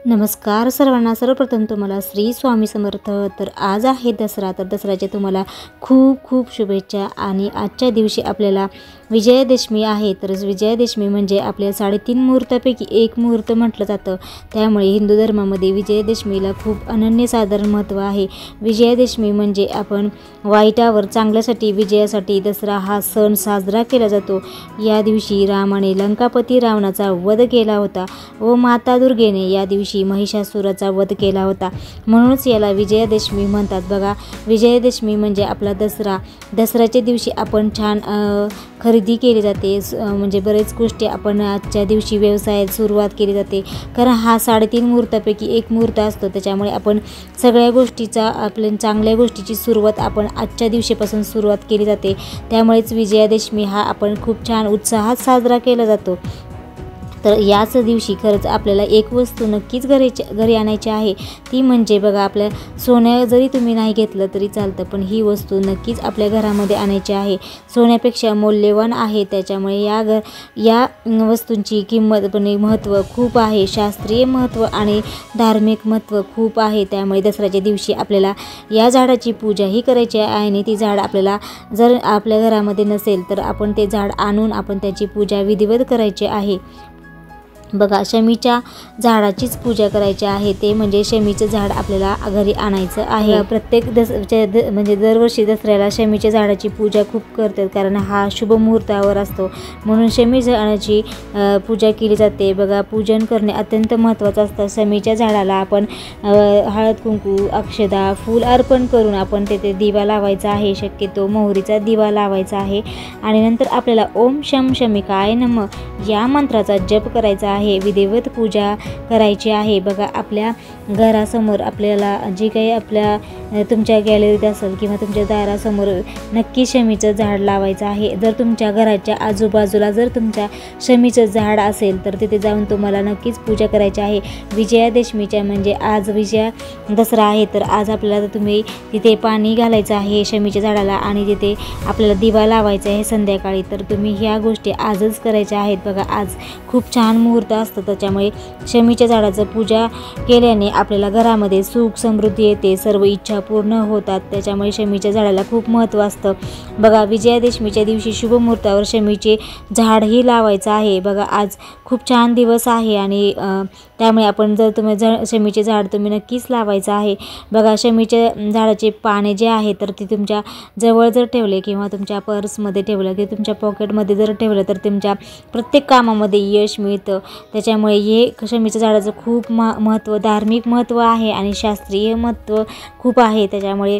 नमस्कार सर्वांना. सर्वप्रथम तुम्हाला श्री स्वामी समर्थ. तर आज आहे दसरा. तर दसऱ्याच्या तुम्हाला खूप खूप शुभेच्छा. आणि आजच्या दिवशी आपल्याला विजयादशमी आहे. तर विजयादशमी म्हणजे आपल्या 3.5 मुहूर्तापैकी एक मुहूर्त म्हटलं जातं. त्यामुळे हिंदू धर्मामध्ये विजयादशमीला खूप अनन्यसाधारण महत्त्व आहे. विजयादशमी म्हणजे आपण वाईटावर चांगल्यासाठी विजयासाठी दसरा हा सण साजरा केला जातो. या दिवशी रामाने लंकापती रावणाचा वध केला होता व माता दुर्गेने या दिवशी महिषासुराचा वध केला होता. म्हणूनच याला विजयादशमी म्हणतात. बघा, विजयादशमी म्हणजे आपला दसरा. दसऱ्याच्या दिवशी आपण छान खरेदी केली जाते. म्हणजे बरेच गोष्टी आपण आजच्या दिवशी व्यवसायात सुरुवात केली जाते. कारण हा 3.5 मुहूर्तापैकी एक मुहूर्त असतो. त्याच्यामुळे आपण सगळ्या गोष्टीचा आपल्या चांगल्या गोष्टीची सुरुवात आपण आजच्या दिवशीपासून सुरुवात केली जाते. त्यामुळेच विजयादशमी हा आपण खूप छान उत्साहात साजरा केला जातो. तर याच दिवशी खरंच आपल्याला एक वस्तू नक्कीच घरी आणायची आहे. ती म्हणजे बघा, आपल्या सोनं जरी तुम्ही नाही घेतलं तरी चालतं, पण ही वस्तू नक्कीच आपल्या घरामध्ये आणायची आहे. सोन्यापेक्षा मौल्यवान आहे. त्याच्यामुळे या वस्तूंची किंमत पण महत्त्व खूप आहे. शास्त्रीय महत्त्व आणि धार्मिक महत्त्व खूप आहे. त्यामुळे दसऱ्याच्या दिवशी आपल्याला या झाडाची पूजाही करायची आहे. आणि ती झाड आपल्याला जर आपल्या घरामध्ये नसेल तर आपण ते झाड आणून आपण त्याची पूजा विधिवत करायची आहे. बघा, शमीच्या झाडाचीच पूजा करायची आहे. ते म्हणजे शमीचं झाड आपल्याला घरी आणायचं आहे. प्रत्येक म्हणजे दरवर्षी दसऱ्याला शमीच्या झाडाची पूजा खूप करतात, कारण हा शुभ मुहूर्तावर असतो. म्हणून शमी झाडाची पूजा केली जाते. बघा, पूजन करणे अत्यंत महत्त्वाचं असतं. शमीच्या झाडाला आपण हळद कुंकू अक्षदा फूल अर्पण करून आपण तेथे दिवा लावायचा आहे. शक्यतो मोहरीचा दिवा लावायचा आहे. आणि नंतर आपल्याला ओम शम शमिकाय नमः या मंत्राचा जप करायचा आहे. विधिवत पूजा करायची आहे. बघा, आपल्या घरासमोर आपल्याला जे काही आपल्या तुमच्या गॅलरीत असेल किंवा तुमच्या दारासमोर नक्की शमीचं झाड लावायचं आहे. जर तुमच्या घराच्या आजूबाजूला जर तुमच्या शमीचं झाड असेल तर तिथे जाऊन तुम्हाला नक्कीच पूजा करायची आहे. विजयादशमीच्या म्हणजे आज दसरा आहे. तर आज आपल्याला तुम्ही तिथे पाणी घालायचं आहे शमीच्या झाडाला आणि तिथे आपल्याला दिवा लावायचा आहे संध्याकाळी. तर तुम्ही ह्या गोष्टी आजच करायच्या आहेत. बघा, आज खूप छान मुहूर्त असतं. त्याच्यामुळे शमीच्या झाडाचं पूजा केल्याने आपल्याला घरामध्ये सुख समृद्धी येते. सर्व इच्छा पूर्ण होतात. त्याच्यामुळे शमीच्या झाडाला खूप महत्त्व असतं. बघा, विजयादशमीच्या दिवशी शुभ मुहूर्तावर शमीचे झाडही लावायचं आहे. बघा, आज खूप छान दिवस आहे आणि त्यामुळे आपण जर तुम्ही शमीचे झाड तुम्ही नक्कीच लावायचं आहे. बघा, शमीच्या झाडाचे पाने जे आहे तर ते तुमच्या जवळ जर ठेवले किंवा तुमच्या पर्समध्ये ठेवलं किंवा तुमच्या पॉकेटमध्ये जर ठेवलं तर तुमच्या प्रत्येक कामामध्ये यश मिळतं. त्याच्यामुळे हे शमीच्या झाडाचं खूप महत्त्व, धार्मिक महत्त्व आहे आणि शास्त्रीय महत्त्व खूप आहे. त्याच्यामुळे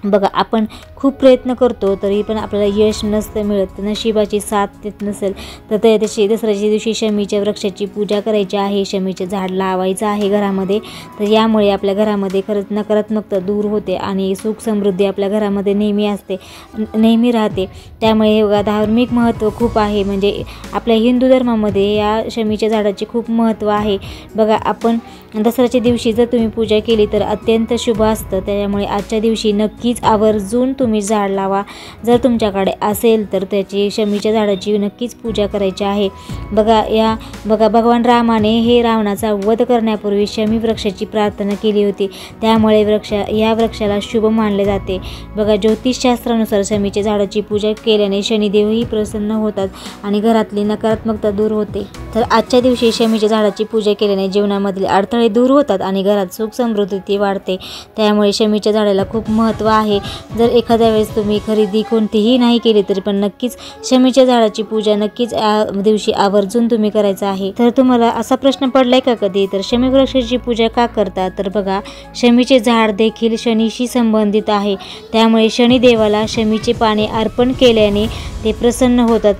बघा, आपण खूप प्रयत्न करतो तरी पण आपल्याला यश नसतं मिळत, नशिबाची साथ देत नसेल तर दसऱ्याच्या दिवशी शमीच्या वृक्षाची पूजा करायची आहे. शमीचे झाड लावायचं आहे घरामध्ये. तर यामुळे आपल्या घरामध्ये खरंच नकारात्मकता दूर होते आणि सुख समृद्धी आपल्या घरामध्ये नेहमी राहते. त्यामुळे धार्मिक महत्त्व खूप आहे. म्हणजे आपल्या हिंदू धर्मामध्ये या शमीच्या झाडाचे खूप महत्त्व आहे. बघा, आपण दसऱ्याच्या दिवशी जर तुम्ही पूजा केली तर अत्यंत शुभ असतं. त्यामुळे आजच्या दिवशी नक्कीच आवर्जून तुम्ही झाड लावा. जर तुमच्याकडे असेल तर त्याची शमीच्या झाडाची नक्कीच पूजा करायची आहे. बघा, भगवान रामाने हे रावणाचा वध करण्यापूर्वी शमी वृक्षाची प्रार्थना केली होती. त्यामुळे या वृक्षाला शुभ मानले जाते. बघा, ज्योतिषशास्त्रानुसार शमीच्या झाडाची पूजा केल्याने शनिदेवही प्रसन्न होतात आणि घरातली नकारात्मकता दूर होते. तर आजच्या दिवशी शमीच्या झाडाची पूजा केल्याने जीवनामधील अडथळे दूर होतात आणि घरात सुख समृद्धी वाढते. त्यामुळे शमीच्या झाडाला खूप महत्त्व आहे. जर एखाद्या वेळेस तुम्ही खरेदी कोणतीही नाही केली तरी पण नक्कीच शमीच्या झाडाची पूजा नक्कीच दिवशी आवर्जून तुम्ही करायचं आहे. तर तुम्हाला असा प्रश्न पडलाय का कधी, तर शमी वृक्षाची पूजा का करतात? तर बघा, शमीचे झाड देखील शनीशी संबंधित आहे. त्यामुळे शनिदेवाला शमीचे पाने अर्पण केल्याने ते प्रसन्न होतात.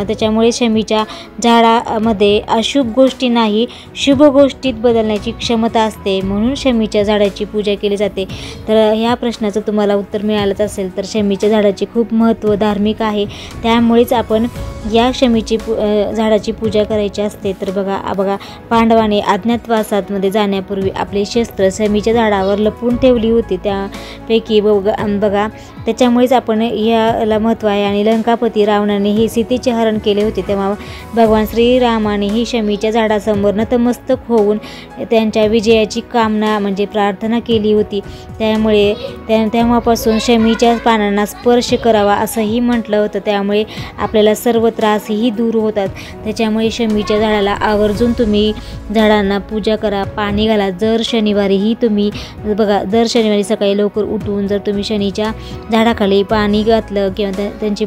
त्याच्यामुळे शमीच्या झाडामध्ये अशुभ गोष्टी नाही, शुभ गोष्टीत बदलण्याची क्षमता असते. म्हणून शमीच्या झाडाची पूजा केली जाते. तर ह्या प्रश्नाचं तुम्हाला उत्तर मिळालंच असेल. तर शमीच्या झाडाचे खूप महत्त्व धार्मिक आहे. त्यामुळेच आपण या शमीची झाडाची पूजा करायची असते. तर बघा, पांडवांनी अज्ञातवासामध्ये जाण्यापूर्वी आपले शस्त्र शमीच्या झाडावर लपवून ठेवली होती. त्यापैकी बघा त्याच्यामुळेच आपण याला महत्त्व आहे. आणि लंकापती रावणाने हे सीतेचे हरण केले होते, तेव्हा भगवान श्रीरामाने ही शमीच्या झाडासमोर नतमस्तक होऊन त्यांच्या विजयाची कामना म्हणजे प्रार्थना केली होती. त्यामुळे तेव्हापासून शमीच्या पानांना स्पर्श करावा असंही म्हटलं होतं. त्यामुळे आपल्याला सर्व त्रासही दूर होतात. त्याच्यामुळे शमीच्या झाडाला आवर्जून तुम्ही झाडांना पूजा करा, पाणी घाला. जर शनिवारीही तुम्ही बघा, दर शनिवारी सकाळी लवकर उठून जर तुम्ही शनीच्या झाडाखाली पाणी घातलं किंवा त्यांची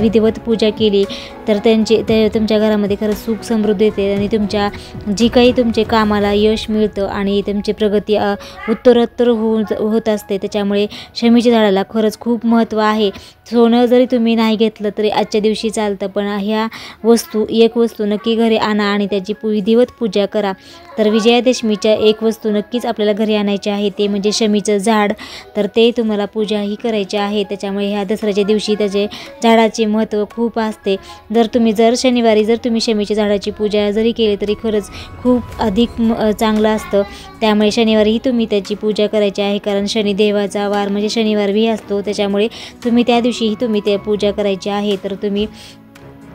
विधिवत पूजा केली तर तुमच्या घरामध्ये खरंच सुख समृद्धी येते आणि तुमच्या जी काही तुमचे कामाला यश मिळतं आणि तुमची प्रगती उत्तरोत्तर होत असते. त्याच्यामुळे शमीच्या झाडाला खरंच खूप महत्त्व आहे. सोनं जरी तुम्ही नाही घेतलं तरी आजच्या दिवशी चालतं, पण ह्या एक वस्तू नक्की घरी आणा आणि त्याची विधिवत पूजा करा. तर विजयादशमीच्या एक वस्तू नक्कीच आपल्याला घरी आणायची आहे, ते म्हणजे शमीचं झाड. तर ते तुम्हाला पूजाही करायची आहे. त्याच्यामुळे ह्या दसऱ्याच्या दिवशी त्याचे झाडाचे महत्त्व खूप असते. जर शनिवारी तुम्ही शमीच्या झाडाची पूजा जरी केली तरी खरंच खूप अधिक चांगलं असतं. त्यामुळे शनिवारीही तुम्ही त्याची पूजा करायची आहे, कारण शनिदेवाचा वार म्हणजे शनिवारही असतो. त्याच्यामुळे तुम्ही त्या दिवशीही तुम्ही ते पूजा करायची आहे. तर तुम्ही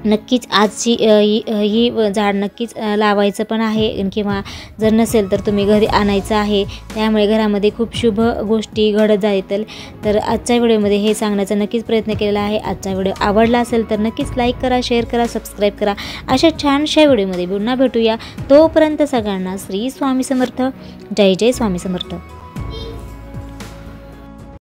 नक्कीच आजची ही झाड नक्कीच लावायचं पण आहे, किंवा जर नसेल तर तुम्ही घरी आणायचं आहे. त्यामुळे घरामध्ये खूप शुभ गोष्टी घडत जातील. तर आजच्या व्हिडिओमध्ये हे सांगण्याचा नक्कीच प्रयत्न केलेला आहे. आजचा व्हिडिओ आवडला असेल तर नक्कीच लाईक करा, शेअर करा, सबस्क्राईब करा. अशा छानशा व्हिडिओमध्ये पुन्हा भेटूया. तोपर्यंत सगळ्यांना श्री स्वामी समर्थ. जय जय स्वामी समर्थ.